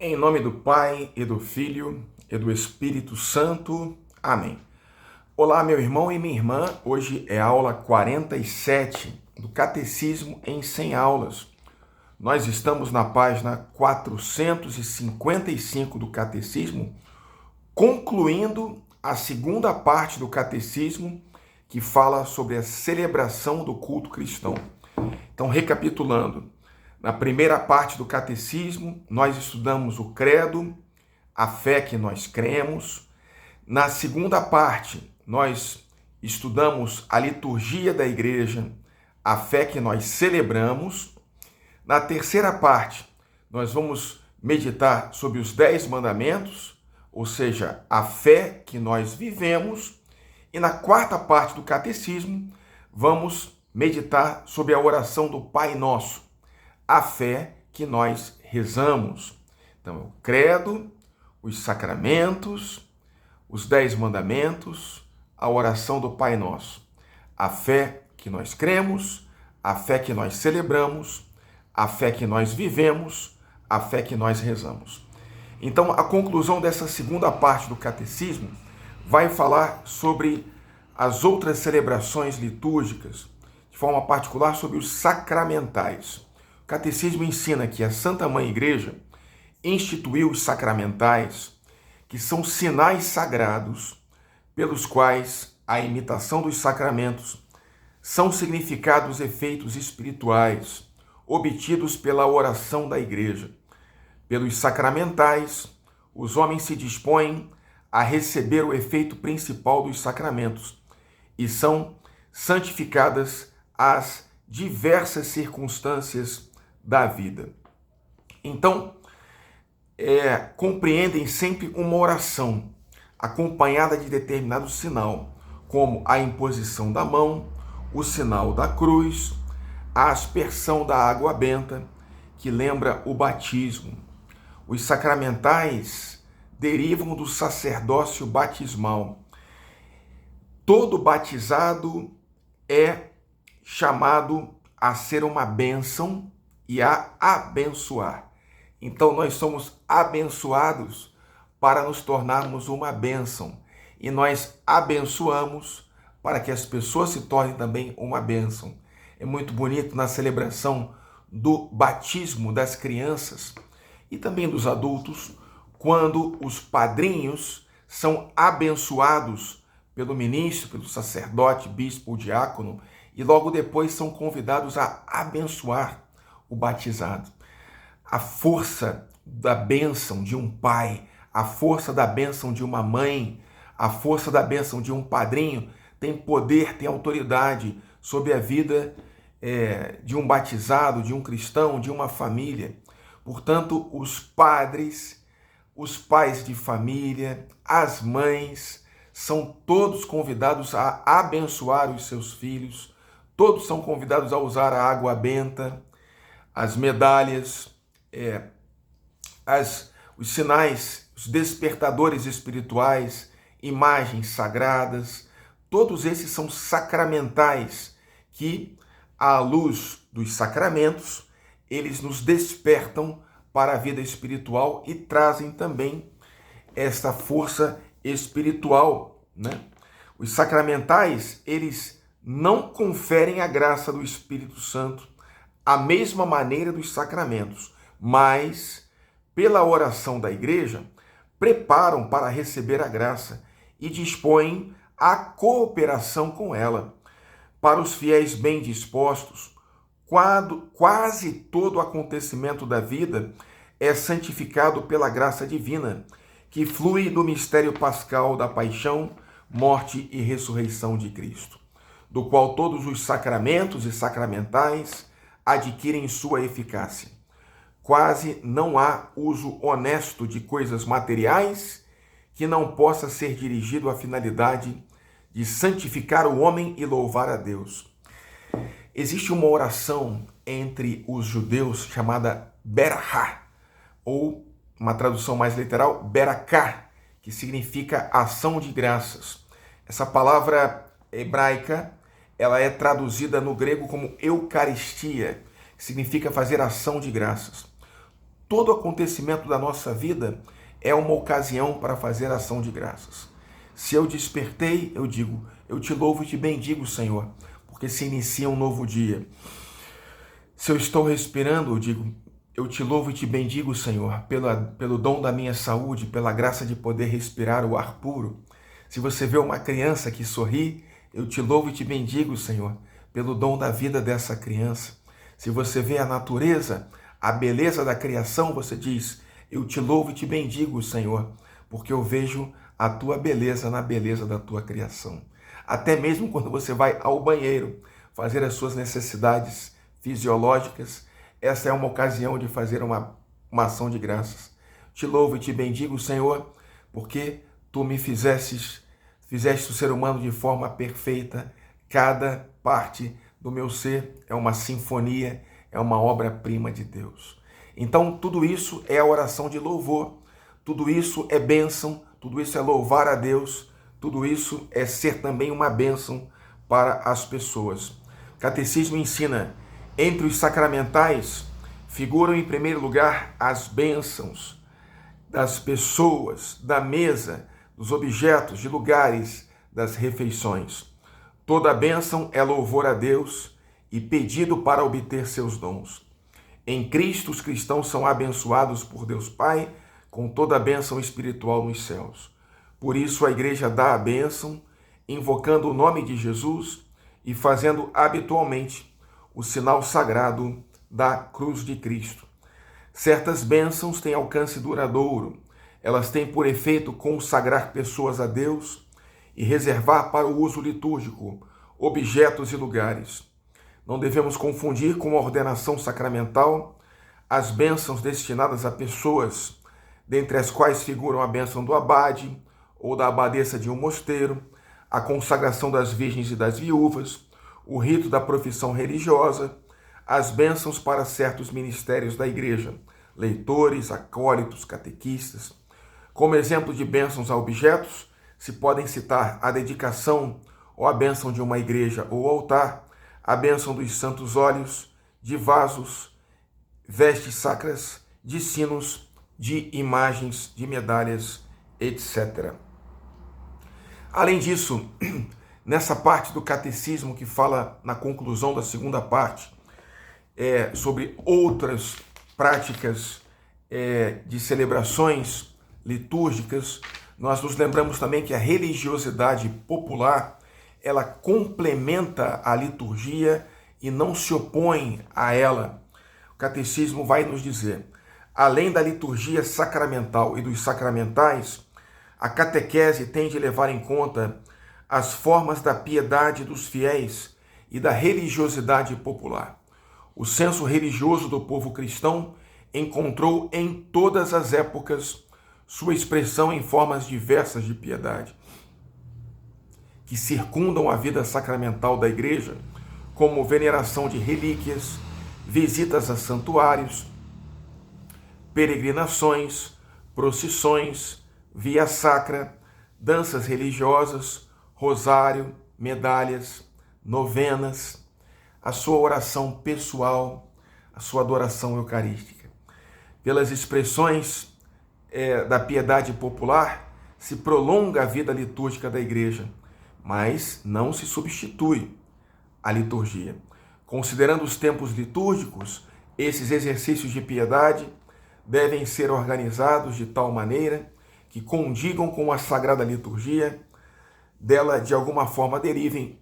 Em nome do Pai, e do Filho, e do Espírito Santo. Amém. Olá, meu irmão e minha irmã. Hoje é a aula 47 do Catecismo em 100 aulas. Nós estamos na página 455 do Catecismo, concluindo a segunda parte do Catecismo, que fala sobre a celebração do culto cristão. Então, recapitulando, na primeira parte do catecismo, nós estudamos o credo, a fé que nós cremos. Na segunda parte, nós estudamos a liturgia da igreja, a fé que nós celebramos. Na terceira parte, nós vamos meditar sobre os 10 mandamentos, ou seja, a fé que nós vivemos. E na quarta parte do catecismo, vamos meditar sobre a oração do Pai Nosso, a fé que nós rezamos. Então, o credo, os sacramentos, os 10 mandamentos, a oração do Pai Nosso, a fé que nós cremos, a fé que nós celebramos, a fé que nós vivemos, a fé que nós rezamos. Então, a conclusão dessa segunda parte do catecismo vai falar sobre as outras celebrações litúrgicas, de forma particular sobre os sacramentais. O catecismo ensina que a Santa Mãe Igreja instituiu os sacramentais, que são sinais sagrados pelos quais a imitação dos sacramentos são significados efeitos espirituais obtidos pela oração da Igreja. Pelos sacramentais, os homens se dispõem a receber o efeito principal dos sacramentos e são santificadas as diversas circunstâncias da vida. Então, compreendem sempre uma oração acompanhada de determinado sinal, como a imposição da mão, o sinal da cruz, a aspersão da água benta, que lembra o batismo. Os sacramentais derivam do sacerdócio batismal. Todo batizado é chamado a ser uma bênção e a abençoar. Então, nós somos abençoados para nos tornarmos uma bênção. E nós abençoamos para que as pessoas se tornem também uma bênção. É muito bonito na celebração do batismo das crianças e também dos adultos, quando os padrinhos são abençoados pelo ministro, pelo sacerdote, bispo ou diácono, e logo depois são convidados a abençoar o batizado. A força da bênção de um pai, a força da bênção de uma mãe, a força da bênção de um padrinho tem poder, tem autoridade sobre a vida de um batizado, de um cristão, de uma família. Portanto, os padres, os pais de família, as mães, são todos convidados a abençoar os seus filhos, todos são convidados a usar a água benta, as medalhas, os sinais, os despertadores espirituais, imagens sagradas, todos esses são sacramentais que, à luz dos sacramentos, eles nos despertam para a vida espiritual e trazem também esta força espiritual, né? Os sacramentais, eles não conferem a graça do Espírito Santo à mesma maneira dos sacramentos, mas, pela oração da Igreja, preparam para receber a graça e dispõem a cooperação com ela. Para os fiéis bem dispostos, quase todo acontecimento da vida é santificado pela graça divina, que flui do mistério pascal da paixão, morte e ressurreição de Cristo, do qual todos os sacramentos e sacramentais adquirem sua eficácia. Quase não há uso honesto de coisas materiais que não possa ser dirigido à finalidade de santificar o homem e louvar a Deus. Existe uma oração entre os judeus chamada Berachá, ou uma tradução mais literal, Beraká, que significa ação de graças. Essa palavra hebraica, ela é traduzida no grego como Eucaristia, que significa fazer ação de graças. todo acontecimento da nossa vida é uma ocasião para fazer ação de graças. Se eu despertei, eu digo, eu te louvo e te bendigo, Senhor, porque se inicia um novo dia. Se eu estou respirando, eu digo, eu te louvo e te bendigo, Senhor, pelo dom da minha saúde, pela graça de poder respirar o ar puro. Se você vê uma criança que sorri, eu te louvo e te bendigo, Senhor, pelo dom da vida dessa criança. Se você vê a natureza, a beleza da criação, você diz, eu te louvo e te bendigo, Senhor, porque eu vejo a tua beleza na beleza da tua criação. Até mesmo quando você vai ao banheiro fazer as suas necessidades fisiológicas, essa é uma ocasião de fazer uma ação de graças. Te louvo e te bendigo, Senhor, porque tu me fizeste o ser humano de forma perfeita. Cada parte do meu ser é uma sinfonia, é uma obra-prima de Deus. Então, tudo isso é a oração de louvor, tudo isso é bênção, tudo isso é louvar a Deus, tudo isso é ser também uma bênção para as pessoas. O Catecismo ensina, entre os sacramentais, figuram em primeiro lugar as bênçãos das pessoas, da mesa, dos objetos, de lugares, das refeições. Toda bênção é louvor a Deus e pedido para obter seus dons. Em Cristo, os cristãos são abençoados por Deus Pai com toda a bênção espiritual nos céus. Por isso, a Igreja dá a bênção, invocando o nome de Jesus e fazendo habitualmente o sinal sagrado da cruz de Cristo. Certas bênçãos têm alcance duradouro. Elas têm por efeito consagrar pessoas a Deus e reservar para o uso litúrgico objetos e lugares. Não devemos confundir com a ordenação sacramental as bênçãos destinadas a pessoas, dentre as quais figuram a bênção do abade ou da abadesa de um mosteiro, a consagração das virgens e das viúvas, o rito da profissão religiosa, as bênçãos para certos ministérios da igreja, leitores, acólitos, catequistas. Como exemplo de bênçãos a objetos, se podem citar a dedicação ou a bênção de uma igreja ou altar, a bênção dos santos óleos, de vasos, vestes sacras, de sinos, de imagens, de medalhas, etc. Além disso, nessa parte do catecismo que fala na conclusão da segunda parte, sobre outras práticas de celebrações litúrgicas, nós nos lembramos também que a religiosidade popular, ela complementa a liturgia e não se opõe a ela. O catecismo vai nos dizer, além da liturgia sacramental e dos sacramentais, a catequese tem de levar em conta as formas da piedade dos fiéis e da religiosidade popular. O senso religioso do povo cristão encontrou em todas as épocas sua expressão em formas diversas de piedade, que circundam a vida sacramental da igreja, como veneração de relíquias, visitas a santuários, peregrinações, procissões, via sacra, danças religiosas, rosário, medalhas, novenas, a sua oração pessoal, a sua adoração eucarística. Pelas expressões da piedade popular, se prolonga a vida litúrgica da igreja, mas não se substitui a liturgia. Considerando os tempos litúrgicos, esses exercícios de piedade devem ser organizados de tal maneira que condigam com a sagrada liturgia, dela de alguma forma derivem,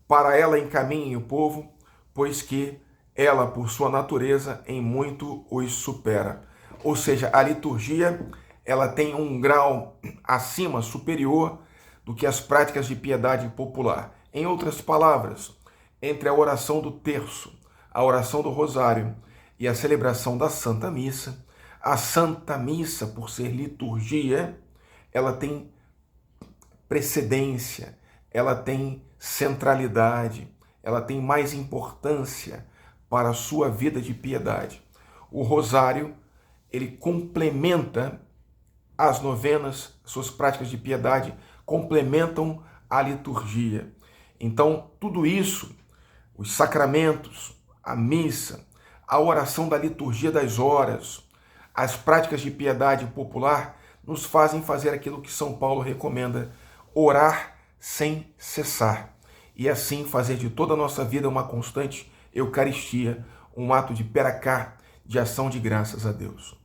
para ela encaminhem o povo, pois que ela, por sua natureza, em muito os supera. Ou seja, a liturgia, ela tem um grau acima, superior, do que as práticas de piedade popular. Em outras palavras, entre a oração do terço, a oração do rosário e a celebração da Santa Missa, a Santa Missa, por ser liturgia, ela tem precedência, ela tem centralidade, ela tem mais importância para a sua vida de piedade. O rosário, ele complementa as novenas, suas práticas de piedade complementam a liturgia. Então, tudo isso, os sacramentos, a missa, a oração da liturgia das horas, as práticas de piedade popular nos fazem fazer aquilo que São Paulo recomenda: orar sem cessar. E assim fazer de toda a nossa vida uma constante Eucaristia, um ato de peracá, de ação de graças a Deus.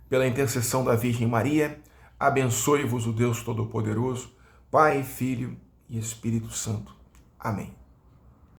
Pela intercessão da Virgem Maria, abençoe-vos o Deus Todo-Poderoso, Pai, Filho e Espírito Santo. Amém.